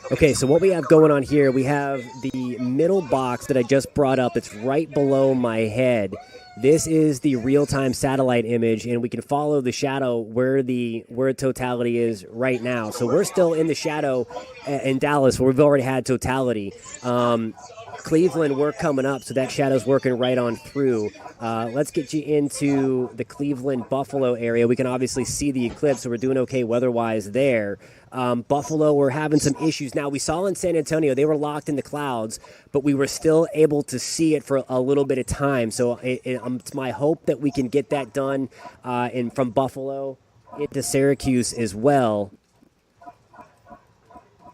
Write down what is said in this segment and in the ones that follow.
Okay, so what we have going on here, we have the middle box that I just brought up. It's right below my head. This is the real-time satellite image, and we can follow the shadow where totality is right now. So we're still in the shadow in Dallas, where we've already had totality. Cleveland, we're coming up, so that shadow's working right on through. Let's get you into the Cleveland Buffalo area. We can obviously see the eclipse, so we're doing okay weather-wise there. Buffalo, we're having some issues now. We saw in San Antonio they were locked in the clouds, but we were still able to see it for a little bit of time. So it's my hope that we can get that done from Buffalo into Syracuse as well.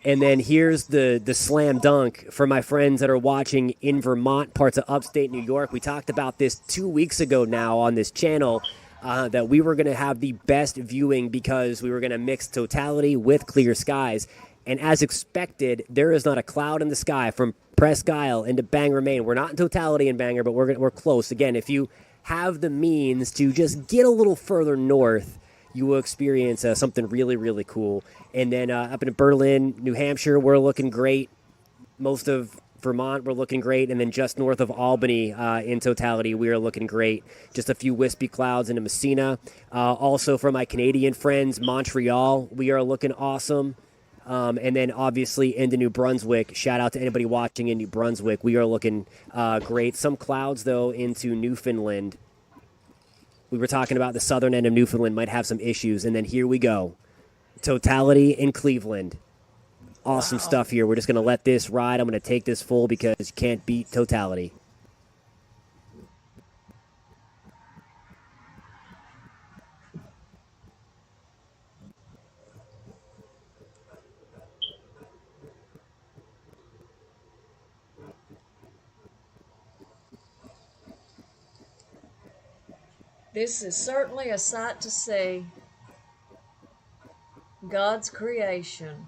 And then here's the slam dunk for my friends that are watching in Vermont, parts of upstate New York. We talked about this 2 weeks ago now on this channel. That we were going to have the best viewing because we were going to mix totality with clear skies. And as expected, there is not a cloud in the sky from Presque Isle into Bangor, Maine. We're not in totality in Bangor, but we're close. Again, if you have the means to just get a little further north, you will experience something really, really cool. And then up in Berlin, New Hampshire, we're looking great. Most of Vermont, we're looking great. And then just north of Albany, in totality, we are looking great. Just a few wispy clouds into Messina. Also, for my Canadian friends, Montreal, we are looking awesome. And then obviously into New Brunswick. Shout out to anybody watching in New Brunswick. We are looking great. Some clouds, though, into Newfoundland. We were talking about the southern end of Newfoundland might have some issues. And then here we go. Totality in Cleveland. Awesome stuff here. We're just going to let this ride. I'm going to take this full because you can't beat totality. This is certainly a sight to see. God's creation.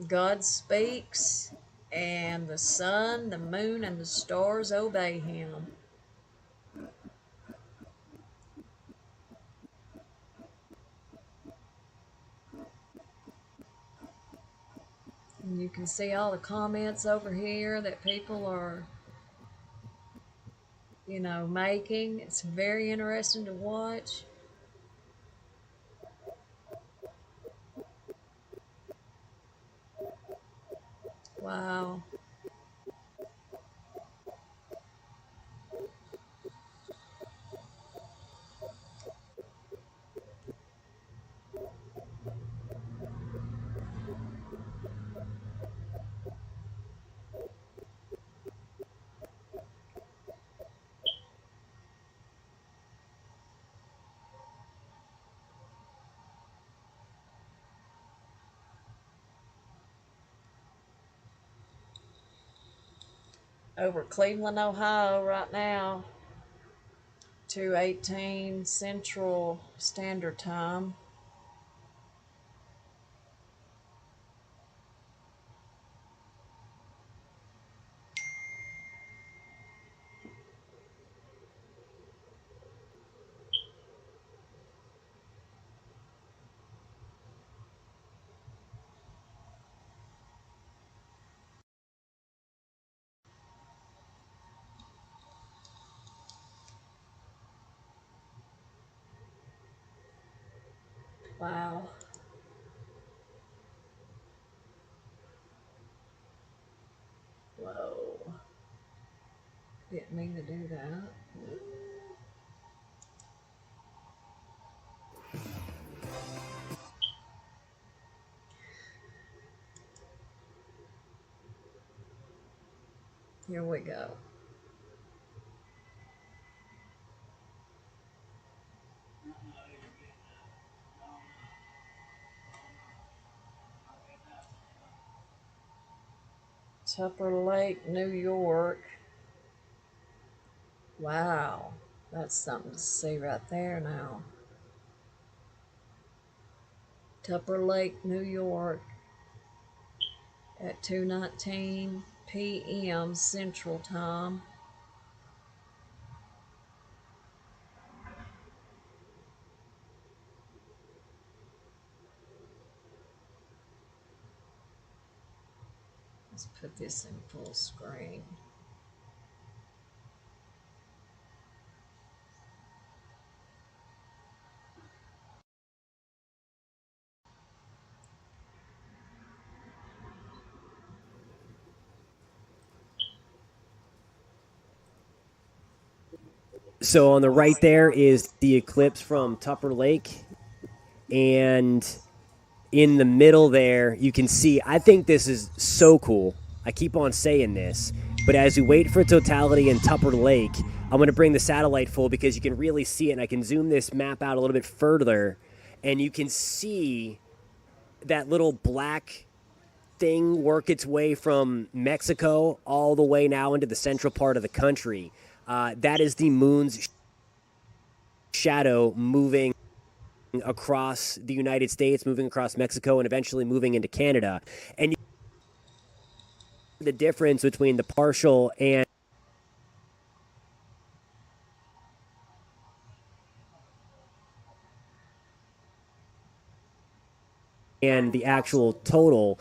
God speaks, and the sun, the moon, and the stars obey him. And you can see all the comments over here that people are, making. It's very interesting to watch. Wow. Over Cleveland, Ohio, right now, 2:18 Central Standard Time. Wow. Whoa. Didn't mean to do that. Here we go. Tupper Lake, New York. Wow. That's something to see right there now. Tupper Lake, New York at 2:19 p.m. Central Time. Let's put this in full screen. So on the right there is the eclipse from Tupper Lake, and in the middle there, you can see, I think this is so cool. I keep on saying this, but as we wait for totality in Tupper Lake, I'm going to bring the satellite full because you can really see it, and I can zoom this map out a little bit further, and you can see that little black thing work its way from Mexico all the way now into the central part of the country. That is the moon's shadow moving across the United States, moving across Mexico, and eventually moving into Canada. And the difference between the partial and the actual total,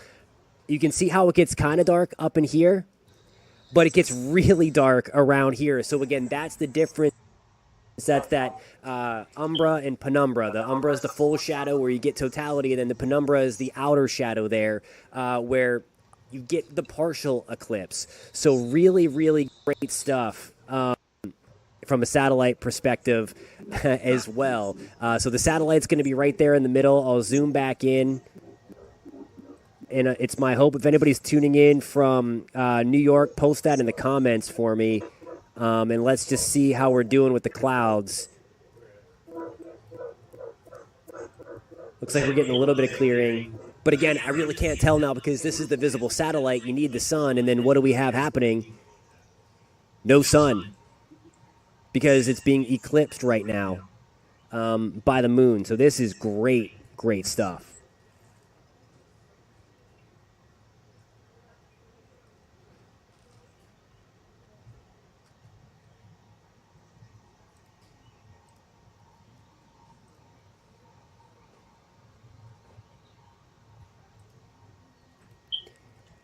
you can see how it gets kind of dark up in here, but it gets really dark around here. So again, that's the difference. That's that umbra and penumbra. The umbra is the full shadow where you get totality, and then the penumbra is the outer shadow there where you get the partial eclipse. So really, really great stuff from a satellite perspective as well. So the satellite's going to be right there in the middle. I'll zoom back in. And it's my hope, if anybody's tuning in from New York, post that in the comments for me. And let's just see how we're doing with the clouds. Looks like we're getting a little bit of clearing. But again, I really can't tell now because this is the visible satellite. You need the sun. And then what do we have happening? No sun. Because it's being eclipsed right now by the moon. So this is great, great stuff.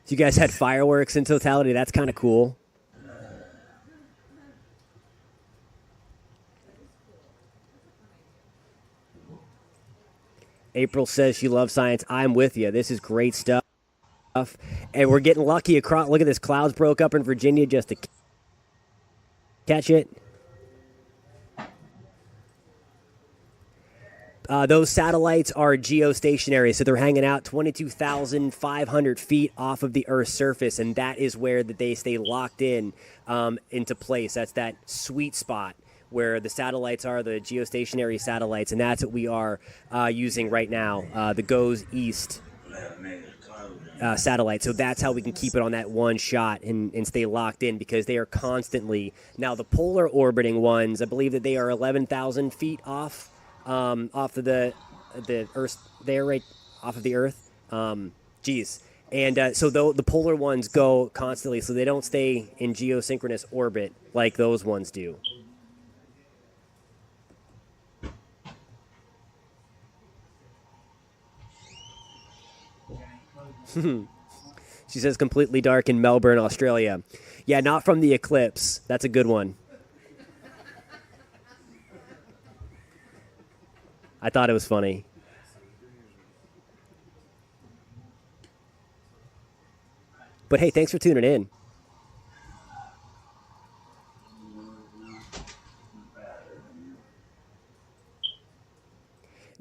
So you guys had fireworks in totality. That's kind of cool. April says she loves science. I'm with you. This is great stuff. And we're getting lucky across. Look at this. Clouds broke up in Virginia just to catch it. Those satellites are geostationary, so they're hanging out 22,500 feet off of the Earth's surface, and that is where they stay locked in into place. That's that sweet spot where the satellites are, the geostationary satellites, and that's what we are using right now, the GOES East satellite. So that's how we can keep it on that one shot and stay locked in because they are constantly. Now, the polar orbiting ones, I believe that they are 11,000 feet off of the Earth there, right off of the Earth. Geez. And so the polar ones go constantly, so they don't stay in geosynchronous orbit like those ones do. She says completely dark in Melbourne, Australia. Yeah, not from the eclipse. That's a good one. I thought it was funny. But hey, thanks for tuning in.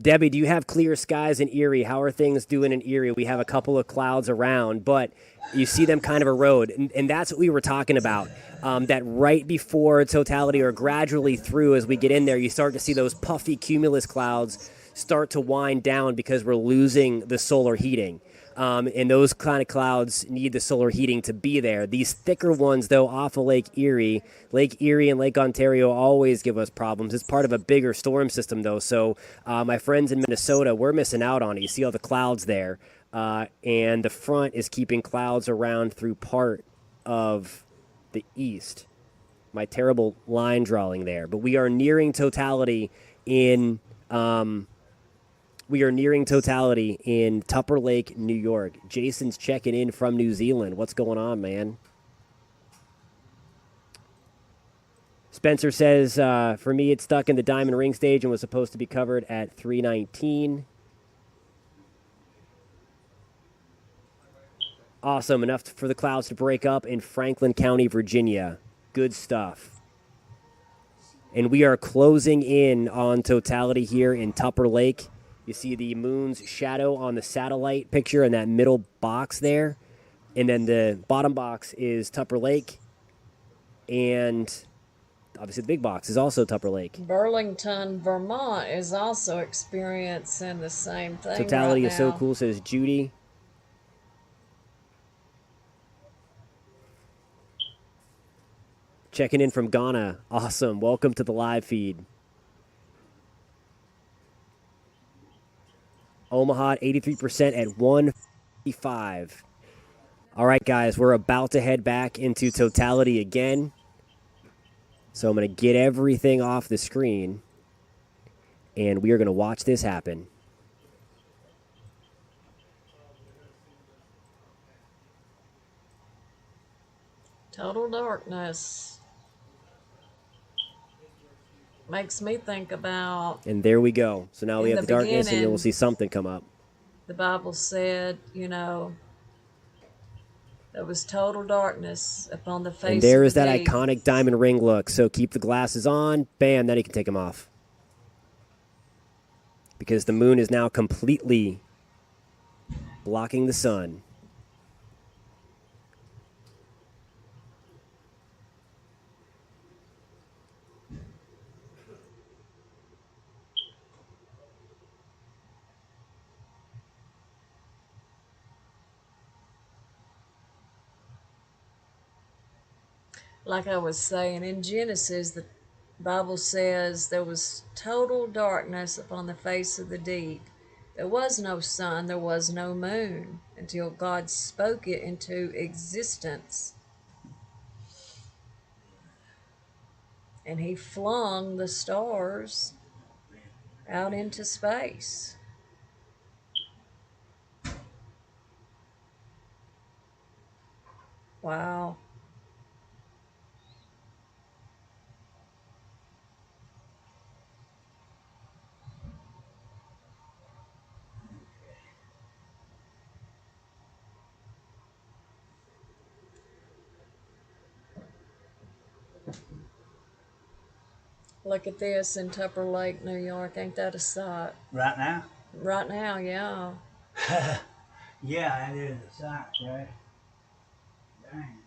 Debbie, do you have clear skies in Erie? How are things doing in Erie? We have a couple of clouds around, but you see them kind of erode. And that's what we were talking about. That right before totality or gradually through as we get in there, you start to see those puffy cumulus clouds start to wind down because we're losing the solar heating. And those kind of clouds need the solar heating to be there. These thicker ones, though, off of Lake Erie and Lake Ontario always give us problems. It's part of a bigger storm system, though. So my friends in Minnesota, we're missing out on it. You see all the clouds there. And the front is keeping clouds around through part of the east. My terrible line drawing there. But we are nearing totality in We are nearing totality in Tupper Lake, New York. Jason's checking in from New Zealand. What's going on, man? Spencer says, for me, it's stuck in the diamond ring stage and was supposed to be covered at 319. Awesome. Enough for the clouds to break up in Franklin County, Virginia. Good stuff. And we are closing in on totality here in Tupper Lake. You see the moon's shadow on the satellite picture in that middle box there. And then the bottom box is Tupper Lake. And obviously the big box is also Tupper Lake. Burlington, Vermont is also experiencing the same thing. Totality right is so now. cool, says Judy. Checking in from Ghana. Awesome. Welcome to the live feed. Omaha 83% at 155. All right, guys, we're about to head back into totality again. So I'm going to get everything off the screen, and we are going to watch this happen. Total darkness. Makes me think about... And there we go. So now we have the darkness, and you'll see something come up. The Bible said, there was total darkness upon the face of the deep. And there is that iconic diamond ring look. So keep the glasses on. Bam, then you can take them off. Because the moon is now completely blocking the sun. Like I was saying, in Genesis, the Bible says there was total darkness upon the face of the deep. There was no sun, there was no moon, until God spoke it into existence. And he flung the stars out into space. Wow. Look at this in Tupper Lake, New York. Ain't that a sight? Right now? Right now, yeah. Yeah, it is a sight, right? Dang.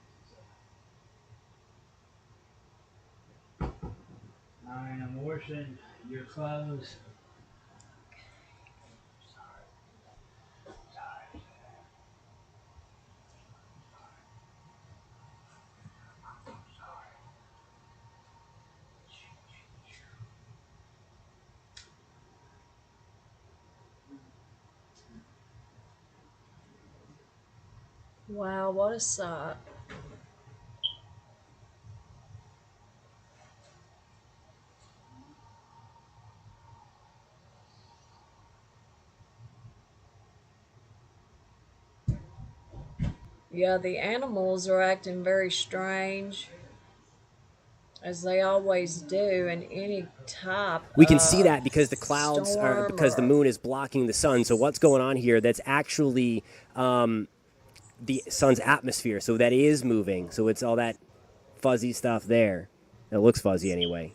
I am washing your clothes. Wow, what a sight. Yeah, the animals are acting very strange, as they always do in any type We can see that because the clouds storm because the moon is blocking the sun. So what's going on here? That's actually the sun's atmosphere. So that is moving. So it's all that fuzzy stuff there. It looks fuzzy anyway.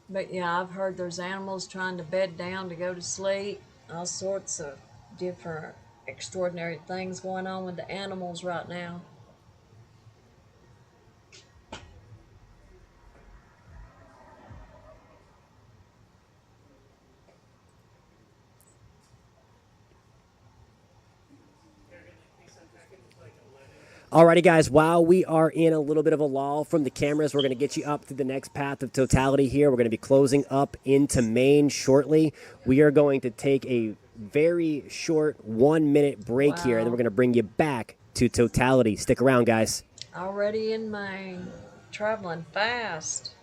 But yeah, I've heard there's animals trying to bed down to go to sleep. All sorts of different extraordinary things going on with the animals right now. Alrighty, guys, while we are in a little bit of a lull from the cameras, we're going to get you up to the next path of totality here. We're going to be closing up into Maine shortly. We are going to take a very short 1-minute break here, and then we're going to bring you back to totality. Stick around, guys. Already in Maine, traveling fast.